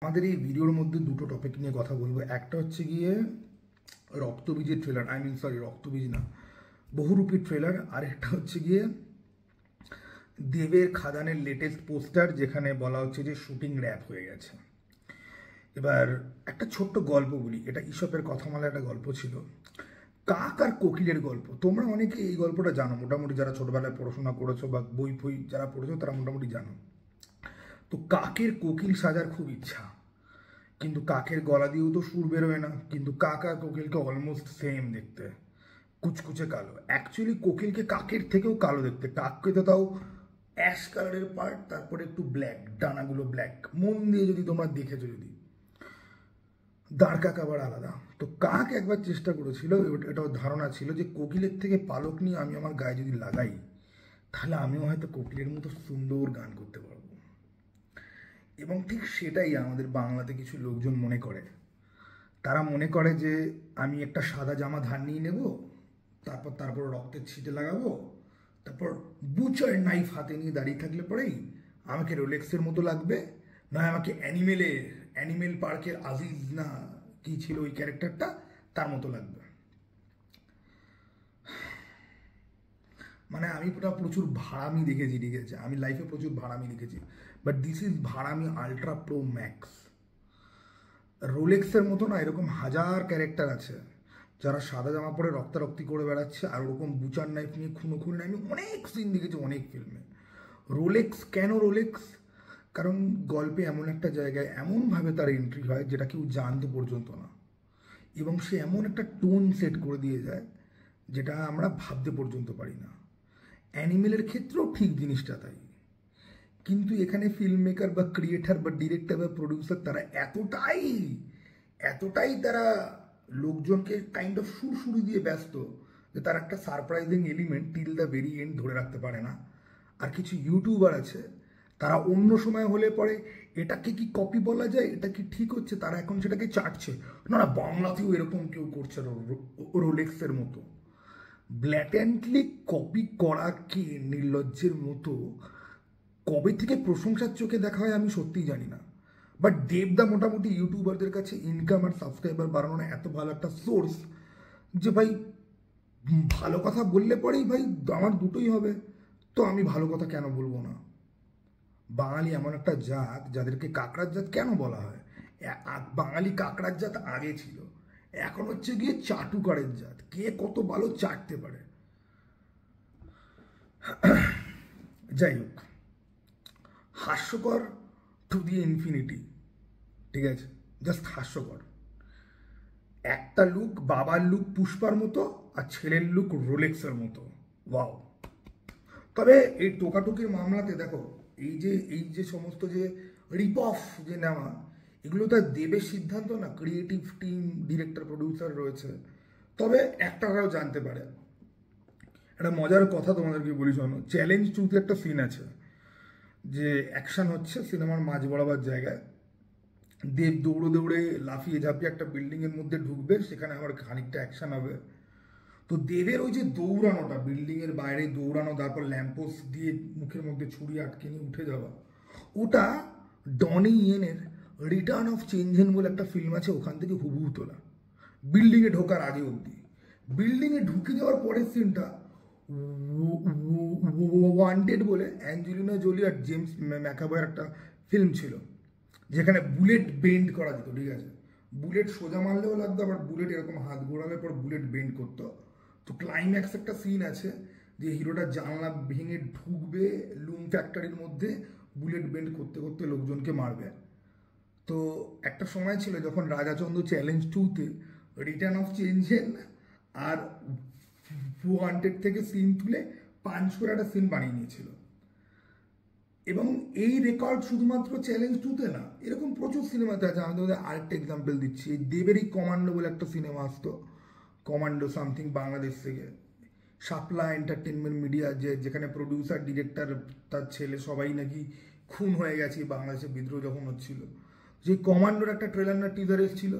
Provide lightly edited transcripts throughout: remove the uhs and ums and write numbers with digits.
আমাদের এই ভিডিওর মধ্যে দুটো টপিক নিয়ে কথা বলবো। একটা হচ্ছে গিয়ে রক্তবীজের ট্রেলার, রক্তবীজ না, বহুরূপী ট্রেলার। আর একটা হচ্ছে গিয়ে দেবের খাদানের লেটেস্ট পোস্টার, যেখানে বলা হচ্ছে যে শুটিং র্যাপ হয়ে গেছে। এবার একটা ছোট্ট গল্প বলি, এটা ঈশপের কথামালা একটা গল্প ছিল, কাক আর কোকিলের গল্প। তোমরা অনেকে এই গল্পটা জানো, মোটামুটি যারা ছোটবেলায় পড়াশোনা করেছো বা বই ফই যারা পড়েছো তারা মোটামুটি জানো। তো কাকের কোকিল সাজার খুব ইচ্ছা, কিন্তু কাকের গলা দিয়েও তো সুর বেরোয় না। কিন্তু কাক আর কোকিলকে অলমোস্ট সেম দেখতে, কুচকুচে কালো। অ্যাকচুয়ালি কোকিলকে কাকের থেকেও কালো দেখতে, কাককে তো তাও অ্যাশ কালারের পার্ট, তারপরে একটু ব্ল্যাক, ডানাগুলো ব্ল্যাক। মন দিয়ে যদি তোমরা দেখেছো, যদি দাঁড় কাক আবার আলাদা। তো কাক একবার চেষ্টা করেছিল, এটাও ধারণা ছিল যে কোকিলের থেকে পালক নিয়ে আমি আমার গায়ে যদি লাগাই, তাহলে আমিও হয়তো কোকিলের মতো সুন্দর গান করতে পারবো। এবং ঠিক সেটাই আমাদের বাংলাতে কিছু লোকজন মনে করে। তারা মনে করে যে আমি একটা সাদা জামা ধার নিয়ে নেব, তারপর রক্তের ছিটে লাগাবো, তারপর বুচার নাইফ হাতে নিয়ে দাঁড়িয়ে থাকলে পরেই আমাকে রোলেক্সের মতো লাগবে, নয় আমাকে অ্যানিমেল পার্কের আজিজ না কি ছিল ওই ক্যারেক্টারটা, তার মতো লাগবে। মানে আমি প্রচুর ভাড়ামি দেখেছি, ঠিক আছে, আমি লাইফে প্রচুর ভাড়ামি দেখেছি, বাট দিস ইজ ভাড়ামি আলট্রা প্রো ম্যাক্স। রোলেক্সের মতো না এরকম হাজার ক্যারেক্টার আছে যারা সাদা জামা পরে রক্তারক্তি করে বেড়াচ্ছে, আর ওরকম বুচার নাইফ নিয়ে খুনো খুনি। আমি অনেক সিন দেখেছি অনেক ফিল্মে। রোলেক্স কেন রোলেক্স? কারণ গল্পে এমন একটা জায়গায় এমনভাবে তার এন্ট্রি হয় যেটা কেউ জানতে পর্যন্ত না, এবং সে এমন একটা টোন সেট করে দিয়ে যায় যেটা আমরা ভাবতে পর্যন্ত পারি না। অ্যানিমেলের ক্ষেত্রেও ঠিক জিনিসটা তাই। কিন্তু এখানে ফিল্ম মেকার বা ক্রিয়েটার বা ডিরেক্টর বা প্রডিউসার তারা এতটাই তারা লোকজনকে কাইন্ড অফ সুরসুরি দিয়ে ব্যস্ত যে তার একটা surprising element till the very end ধরে রাখতে পারে না। আর কিছু ইউটিউবার আছে, তারা অন্য সময় হলে পরে এটাকে কি কপি বলা যায়, এটা কি ঠিক হচ্ছে, তারা এখন সেটাকে চাটছে। না না, বাংলাতেও এরকম কেউ করছে রোলেক্সের মতো। ব্ল্যাটেন্টলি কপি করাকে নির্লজ্জের মতো কবে থেকে প্রশংসার চোখে দেখা হয় আমি সত্যিই জানি না। বাট দেবদা মোটামুটি ইউটিউবারদের কাছে ইনকাম আর সাবস্ক্রাইবার বাড়ানোর এত ভালো একটা সোর্স যে ভাই ভালো কথা বললে পরেই ভাই আমার দুটোই হবে, তো আমি ভালো কথা কেন বলবো না? বাঙালি এমন একটা জাত যাদেরকে কাকড়ার জাত কেন বলা হয়? বাঙালি কাকড়ার জাত আগে ছিল, এখন হচ্ছে গিয়ে চাটুকারের জাত, কে কত ভালো চাটতে পারে। যাই হোক, হাস্যকর টু দি ইনফিনিটি, ঠিক আছে, জাস্ট হাস্যকর। একটা লুক বাবার লুক পুষ্পার মতো, আর ছেলের লুক রোলেক্সের মতো। ওয়াও। তবে এই টোকাটুকির মামলাতে দেখো, এই যে সমস্ত যে রিপ অফ যে নেওয়া, এগুলো তার দেবের সিদ্ধান্ত না, ক্রিয়েটিভ টিম, ডিরেক্টর, প্রডিউসার রয়েছে। তবে একটা কারো জানতে পারে, একটা মজার কথা তোমাদেরকে বলি শোনো। চ্যালেঞ্জ 2-তে একটা সিন আছে যে অ্যাকশন হচ্ছে সিনেমার মাঝ বরাবর জায়গায়, দেব দৌড়ে দৌড়ে লাফিয়ে ঝাঁপিয়ে একটা বিল্ডিংয়ের মধ্যে ঢুকবে, সেখানে আবার খানিকটা অ্যাকশন হবে। তো দেবের ওই যে দৌড়ানোটা, বিল্ডিংয়ের বাইরে দৌড়ানো, তারপর ল্যাম্পোস্ট দিয়ে মুখের মধ্যে ছুরি আটকে নিয়ে উঠে যাওয়া, ওটা ডনি ইয়েনের রিটার্ন অফ চেঞ্জেন বলে একটা ফিল্ম আছে, ওখান থেকে হুবহু তোলা, বিল্ডিংয়ে ঢোকার আগে অবধি। বিল্ডিংয়ে ঢুকে যাওয়ার পরের সিনটা ওয়ান্টেড বলে অ্যাঞ্জেলিনা জোলি আর জেমস ম্যাকঅ্যাভয়ের একটা ফিল্ম ছিল, যেখানে বুলেট বেন্ড করা যেত, ঠিক আছে, বুলেট সোজা মারলেও লাগতো, আবার বুলেট এরকম হাত ঘোরালে পর বুলেট বেন্ড করতো। তো ক্লাইম্যাক্স একটা সিন আছে যে হিরোটা জানলা ভেঙে ঢুকবে লুম ফ্যাক্টরির মধ্যে, বুলেট বেন্ড করতে করতে লোকজনকে মারবে। তো একটা সময় ছিল যখন রাজাচন্দ্র চ্যালেঞ্জ 2-তে রিটার্ন অফ চেঞ্জেন আর ওয়ান্টেড থেকে সিন তুলে পাঞ্চ করে একটা সিন বানিয়ে নিয়েছিল। এবং এই রেকর্ড শুধুমাত্র চ্যালেঞ্জ 2-তে না, এরকম প্রচুর সিনেমাতে আছে। আমি তোমাদের আরেকটা এক্সাম্পল দিচ্ছি, দেবেরই কমান্ডো বলে একটা সিনেমা আসতো, কমান্ডো সামথিং, বাংলাদেশ থেকে শাপলা এন্টারটেনমেন্ট মিডিয়া, যেখানে প্রডিউসার, ডিরেক্টর, তার ছেলে সবাই নাকি খুন হয়ে গেছে বাংলাদেশে বিদ্রোহ যখন হচ্ছিল। যে কমান্ডোর একটা ট্রেলার না টিজার এসেছিল,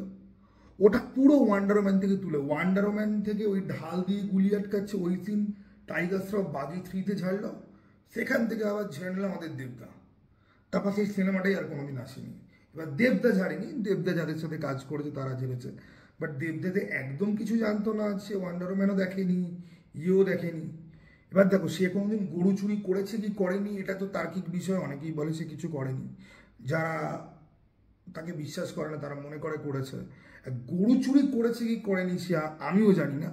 ওটা পুরো ওয়ান্ডার ম্যান থেকে তুলে, ওয়ান্ডার ম্যান থেকে ওই ঢাল দিয়ে গুলি আটকাচ্ছে ওই সিন টাইগার শ্রফ বাগি 3-তে ঝাড়লো, সেখান থেকে আবার ঝেড়ে নিলাম আমাদের দেবদা। তারপর সেই সিনেমাটাই আর কোনোদিন আসেনি। এবার দেবদা ঝাড়েনি, দেবদা যাদের সাথে কাজ করেছে তারা ঝেড়েছে, বাট দেবদাতে একদম কিছু জানতো না, সে ওয়ান্ডার ওম্যানও দেখেনি, ইয়েও দেখেনি। এবার দেখো সে কোনোদিন গরু চুরি করেছে কি করেনি এটা তো তার্কিক বিষয়, অনেকেই বলে সে কিছু করেনি, যারা তাকে বিশ্বাস করে না তারা মনে করে করেছে। গরু চুরি করেছে কি করেনি সে আমিও জানি না,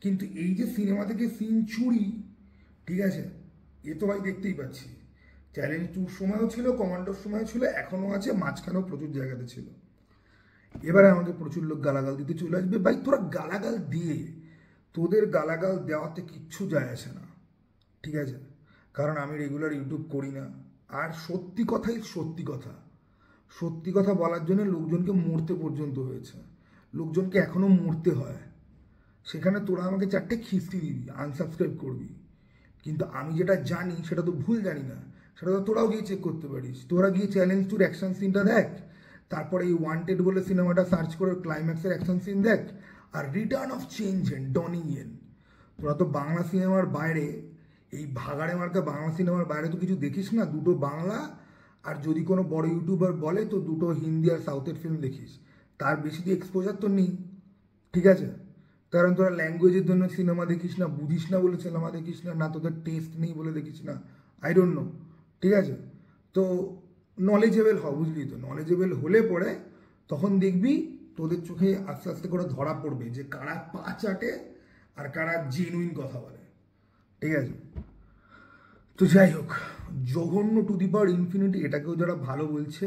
কিন্তু এই যে সিনেমা থেকে সিন চুরি, ঠিক আছে, এ তো ভাই দেখতেই পাচ্ছি। চ্যালেঞ্জ 2 সময়ও ছিল, কমান্ডোর সময় ছিল, এখনও আছে, মাঝখানেও প্রচুর জায়গাতে ছিল। এবারে আমাকে প্রচুর লোক গালাগাল দিতে চলে আসবে, ভাই তোরা গালাগাল দিয়ে, তোদের গালাগাল দেওয়াতে কিচ্ছু যায় আসে না, ঠিক আছে, কারণ আমি রেগুলার ইউটিউব করি না। আর সত্যি কথাই সত্যি কথা, সত্যি কথা বলার জন্য লোকজনকে মরতে পর্যন্ত হয়েছে, লোকজনকে এখনও মরতে হয়, সেখানে তোরা আমাকে 4টে খিস্তি দিবি, আনসাবস্ক্রাইব করবি, কিন্তু আমি যেটা জানি সেটা তো ভুল জানি না, সেটা তো তোরাও গিয়ে চেক করতে পারিস। তোরা গিয়ে চ্যালেঞ্জ 2 অ্যাকশন সিনটা দেখ, তারপরে এই ওয়ান্টেড বলে সিনেমাটা সার্চ করে ক্লাইম্যাক্সের অ্যাকশন সিন দেখ, আর রিটার্ন অফ চেঞ্জ এন্ড ডনিং এন। তোরা তো বাংলা সিনেমার বাইরে, এই ভাগাড়ে মার্কা বাংলা সিনেমার বাইরে তো কিছু দেখিস না, দুটো বাংলা, আর যদি কোনো বড় ইউটিউবার বলে তো দুটো হিন্দি আর সাউথের ফিল্ম দেখিস, তার বেশি দিয়ে এক্সপোজার তো নেই, ঠিক আছে, কারণ তোরা ল্যাঙ্গুয়েজের জন্য সিনেমা দেখিস না, বুঝিস না বলে সিনেমা দেখিস না, না তোদের টেস্ট নেই বলে দেখিস না, আই ডোন্ট নো, ঠিক আছে। তো নলেজেবল হ, বুঝলি তো, নলেজেবল হলে পরে তখন দেখবি তোদের চোখে আস্তে আস্তে করে ধরা পড়বে যে কারা পা চাটে আর কারা জেনুইন কথা বলে, ঠিক আছে। তো যাই হোক, জঘন্য টু দি পাওয়ার ইনফিনিটি এটাকেও যারা ভালো বলছে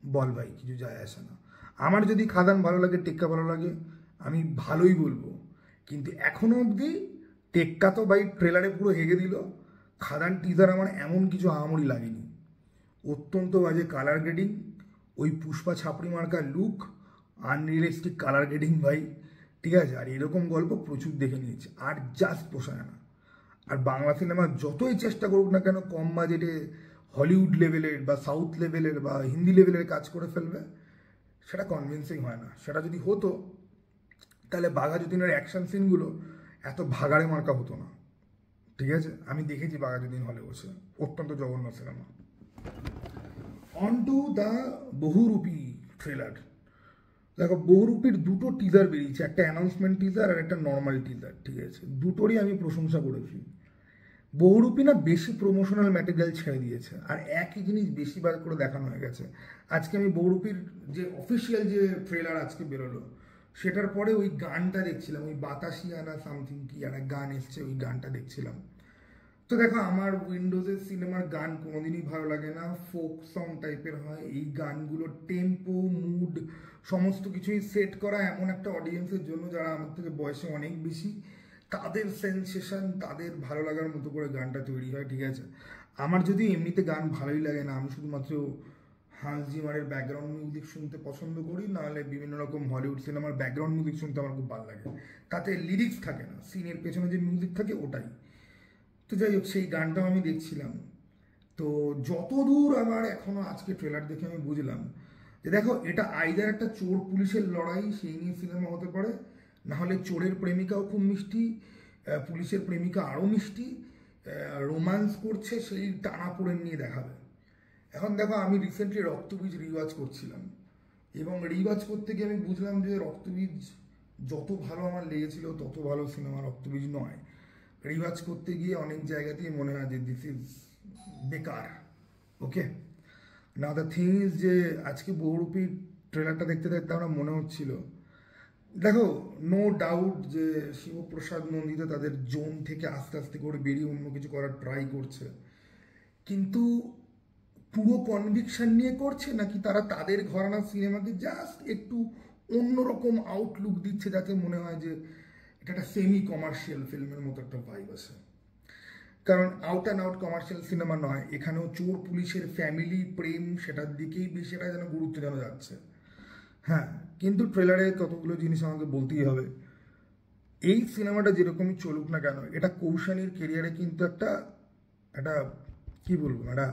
বল ভাই, কিছু যায় আসে না। আমার যদি খাদান ভালো লাগে, টেক্কা ভালো লাগে, আমি ভালোই বলবো, কিন্তু এখনো অবধি টেক্কা তো ভাই ট্রেলারে পুরো হেগে দিল, খাদান টিজার আমার এমন কিছু আহামরি লাগেনি, অত্যন্ত বাজে কালার গ্রেডিং, ওই পুষ্পা ছাপড়ি মার্কা লুক, আনরিয়েলিস্টিক কালার গ্রেডিং ভাই, ঠিক আছে, আর এরকম গল্প প্রচুর দেখে নিয়েছে, আর জাস্ট পোষায় না। আর বাংলা সিনেমা যতই চেষ্টা করুক না কেন কম বাজেটে হলিউড লেভেলের বা সাউথ লেভেলের বা হিন্দি লেভেলের কাজ করে ফেলবে, সেটা কনভিন্সিং হয় না। সেটা যদি হতো তাহলে বাঘা যতীনের অ্যাকশন সিনগুলো এত ভাগাড়ে মার্কা হতো না, ঠিক আছে। আমি দেখেছি বাঘা যতীন হলে বসে, অত্যন্ত জঘন্য cinema. On to the Bahurupi trailer. দেখো বহুরূপীর দুটো টিজার বেরিয়েছে, একটা অ্যানাউন্সমেন্ট টিজার আর একটা নর্মাল টিজার, ঠিক আছে, দুটোরই আমি প্রশংসা করেছি। বহুরূপী না বেশি প্রমোশনাল ম্যাটেরিয়াল ছেড়ে দিয়েছে, আর একই জিনিস বেশিবার করে দেখানো হয়ে গেছে। আজকে আমি বহুরূপীর যে অফিসিয়াল যে ট্রেলার আজকে বেরোলো, সেটার পরে ওই গানটা দেখছিলাম, ওই বাতাসিয়ানা সামথিং কি একটা গান এসছে, ওই গানটা দেখছিলাম। তো দেখো আমার উইন্ডোজের সিনেমার গান কোনোদিনই ভালো লাগে না, ফোক সং টাইপের হয়। এই গানগুলো টেম্পো, মুড সমস্ত কিছুই সেট করা এমন একটা অডিয়েন্সের জন্য যারা আমার থেকে বয়সে অনেক বেশি, তাদের সেন্সেশন, তাদের ভালো লাগার মতো করে গানটা তৈরি হয়, ঠিক আছে। আমার যদি এমনিতে গান ভালোই লাগে না, আমি শুধুমাত্র হান্স জিমারের ব্যাকগ্রাউন্ড মিউজিক শুনতে পছন্দ করি, নাহলে বিভিন্ন রকম হলিউড সিনেমার ব্যাকগ্রাউন্ড মিউজিক শুনতে আমার খুব ভালো লাগে, তাতে লিরিক্স থাকে না, সিনের পেছনে যে মিউজিক থাকে ওটাই। তো যাই হোক, সেই গানটাও আমি দেখছিলাম। তো যতদূর আমার এখনো আজকে ট্রেলার দেখে আমি বুঝলাম যে দেখো এটা আইদার একটা চোর পুলিশের লড়াই সেই নিয়ে সিনেমা হতে পারে, নাহলে চোরের প্রেমিকাও খুব মিষ্টি, পুলিশের প্রেমিকা আরও মিষ্টি, রোমান্স করছে সেই টানাপোড়েন নিয়ে দেখাবে। এখন দেখো আমি রিসেন্টলি রক্তবীজ রিওয়াজ করছিলাম, এবং রিওয়াজ করতে গিয়ে আমি বুঝলাম যে রক্তবীজ যত ভালো আমার লেগেছিল তত ভালো সিনেমা রক্তবীজ নয়। রিওয়াজ করতে গিয়ে অনেক জায়গাতেই মনে হয় যে দিস ইজ বেকার। ওকে, না দ্য থিং ইজ যে আজকে বহুরূপীর ট্রেলারটা দেখতে দেখতে আমার মনে হচ্ছিল, দেখো নো ডাউট যে শিবপ্রসাদ নন্দিতা তাদের জোন থেকে আস্তে আস্তে করে বেরিয়ে অন্য কিছু করার ট্রাই করছে, কিন্তু পুরো কনভিকশন নিয়ে করছে নাকি তারা তাদের ঘরানার সিনেমাকে জাস্ট একটু অন্যরকম আউটলুক দিচ্ছে, যাতে মনে হয় যে এটা একটা সেমি কমার্শিয়াল ফিল্মের মতো একটা ভাইব আছে। কারণ out and out commercial cinema নয়, এখানেও চোর পুলিশের ফ্যামিলি প্রেম সেটার দিকেই বেশি এটা যেন গুরুত্ব যেন যাচ্ছে। হ্যাঁ, কিন্তু ট্রেলারে ততগুলো জিনিস আমাকে বলতেই হবে। এই সিনেমাটা যেরকমই চলুক না কেন, এটা কৌশানীর কেরিয়ারে কিন্তু একটা একটা কী বলবো, একটা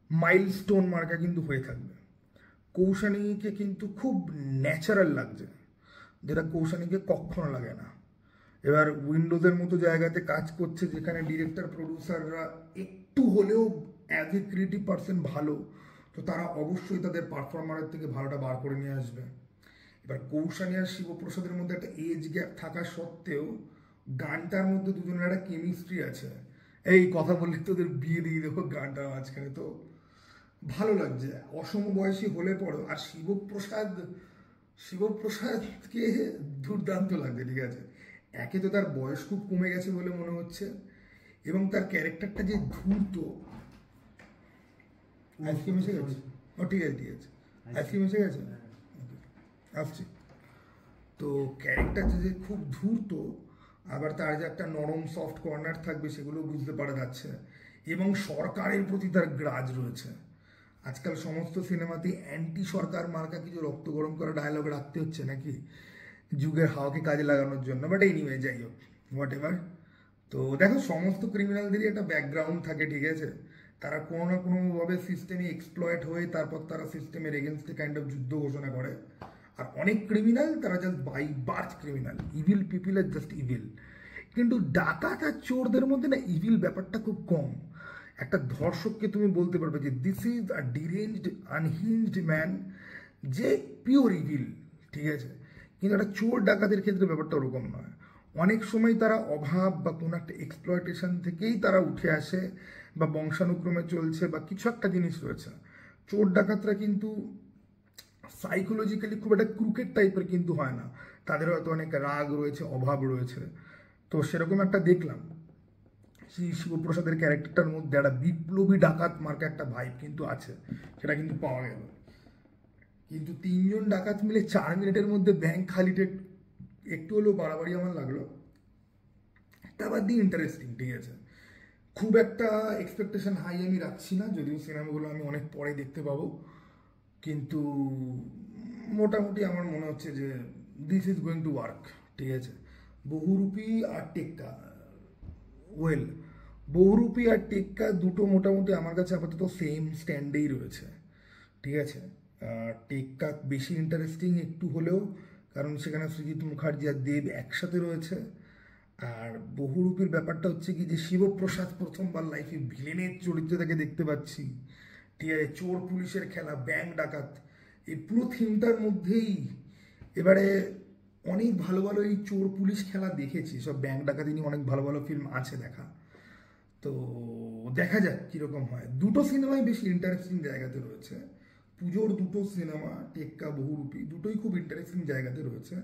মাইলস্টোন মার্কা কিন্তু হয়ে থাকবে। কৌশানীকে কিন্তু খুব ন্যাচারাল লাগছে, যেটা কৌশানীকে কখনো লাগে না। এবার উইন্ডোজের মতো জায়গাতে কাজ করছে যেখানে ডিরেক্টর প্রডিউসাররা একটু হলেও অ্যাজ এ ক্রিয়েটিভ পার্সন ভালো, তো তারা অবশ্যই তাদের পারফর্মারের থেকে ভালোটা বার করে নিয়ে আসবে। এবার কৌশানী আর শিবপ্রসাদের মধ্যে একটা এজ গ্যাপ থাকা সত্ত্বেও গানটার মধ্যে দুজনের একটা কেমিস্ট্রি আছে। এই কথা বললে তোদের বিয়ে দিয়ে দেবো গানটার মাঝখানে, তো ভালো লাগছে অসম বয়সী হলে পড়ো। আর শিবপ্রসাদকে দুর্দান্ত লাগছে, ঠিক আছে। একে তো তার বয়স খুব কমে গেছে বলে মনে হচ্ছে, এবং তার ক্যারেক্টারটা যে ধূর্ত। আইসক্রিম এসে গেছে? ও ঠিক আছে ঠিক আছে, আইসক্রিম এসে গেছে, আসছি। তো ক্যারেক্টারটা যে খুব ধূর্ত, আবার তার যে একটা নরম সফট কর্নার থাকবে সেগুলো বুঝতে পারা যাচ্ছে, এবং সরকারের প্রতি তার গ্রাজ রয়েছে। আজকাল সমস্ত সিনেমাতেই অ্যান্টি সরকার মার্কা কিছু রক্ত গরম করা ডায়লগ রাখতে হচ্ছে নাকি যুগের হাওয়াকে কাজে লাগানোর জন্য, বাট এনিওয়ে যাই হোক, হোয়াট এভার। তো দেখো, সমস্ত ক্রিমিনালদেরই একটা ব্যাকগ্রাউন্ড থাকে, ঠিক আছে। তারা কোনো না কোনোভাবে সিস্টেমে এক্সপ্লয়েট হয়ে তারপর তারা সিস্টেমের এগেনস্টে কাইন্ড অফ যুদ্ধ ঘোষণা করে। আর অনেক ক্রিমিনাল তারা just by birth criminal, evil people are just evil. কিন্তু ডাকাত আর চোরদের মধ্যে না ইভিল ব্যাপারটা খুব কম। একটা ধর্ষককে তুমি বলতে পারবে যে this is a deranged unhinged man, যে পিওর ইভিল, ঠিক আছে। কিন্তু একটা চোর ডাকাতের ক্ষেত্রে ব্যাপারটা ওরকম নয়। অনেক সময় তারা অভাব বা কোনো একটা এক্সপ্লয়টেশন থেকেই তারা উঠে আসে, বা বংশানুক্রমে চলছে, বা কিছু একটা জিনিস রয়েছে। চোর ডাকাতরা কিন্তু সাইকোলজিক্যালি খুব একটা ক্রুকেট টাইপের কিন্তু হয় না, তাদের হয়তো অনেক রাগ রয়েছে, অভাব রয়েছে। তো সেরকম একটা দেখলাম শিবপ্রসাদের ক্যারেক্টারটার মধ্যে একটা বিপ্লবী ডাকাত মার্কা একটা ভাইব কিন্তু আছে, সেটা কিন্তু পাওয়া গেল। কিন্তু তিনজন ডাকাত মিলে 4 মিনিটের মধ্যে ব্যাংক খালিতে একটু হলেও বাড়াবাড়ি আমার লাগলো। তা বাদ দিয়ে ইন্টারেস্টিং, ঠিক আছে। খুব একটা এক্সপেকটেশন হাই আমি রাখছি না, যদিও সিনেমাগুলো আমি অনেক পরে দেখতে পাবো, কিন্তু মোটামুটি আমার মনে হচ্ছে যে this is going to work, ঠিক আছে। বহুরূপী আর টেক্কা, ওয়েল, বহুরূপী আর টেক্কা দুটো মোটামুটি আমার কাছে আপাতত সেম স্ট্যান্ডেই রয়েছে, ঠিক আছে। টেক্কা বেশি ইন্টারেস্টিং একটু হলেও, কারণ সেখানে সৃজিত মুখার্জি আর দেব একসাথে রয়েছে। আর বহুরূপীর ব্যাপারটা হচ্ছে কি, যে শিবপ্রসাদ প্রথমবার লাইফে ভিলেনের চরিত্রে তাকে দেখতে পাচ্ছি, ঠিক আছে। চোর পুলিশের খেলা, ব্যাংক ডাকাত, এই পুরো থিমটার মধ্যেই এবারে অনেক ভালো ভালো এই চোর পুলিশ খেলা দেখেছি, সব ব্যাংক ডাকাতি নিয়ে অনেক ভালো ভালো ফিল্ম আছে দেখা। তো দেখা যাক কীরকম হয়। দুটো সিনেমাই বেশি ইন্টারেস্টিং জায়গাতে রয়েছে। পুজোর দুটো সিনেমা, টেক্কা বহুরূপী, দুটোই খুব ইন্টারেস্টিং জায়গাতে রয়েছে।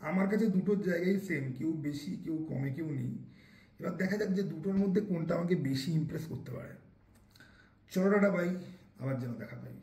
আমার কাছে দুটোর জায়গায় সেম, কেউ বেশি কেউ কমে কেউ নেই। এবার দেখা যাক যে দুটোর মধ্যে কোনটা আমাকে বেশি ইমপ্রেস করতে পারে। চলো টাটা, বাই, আবার যেন দেখা পাই।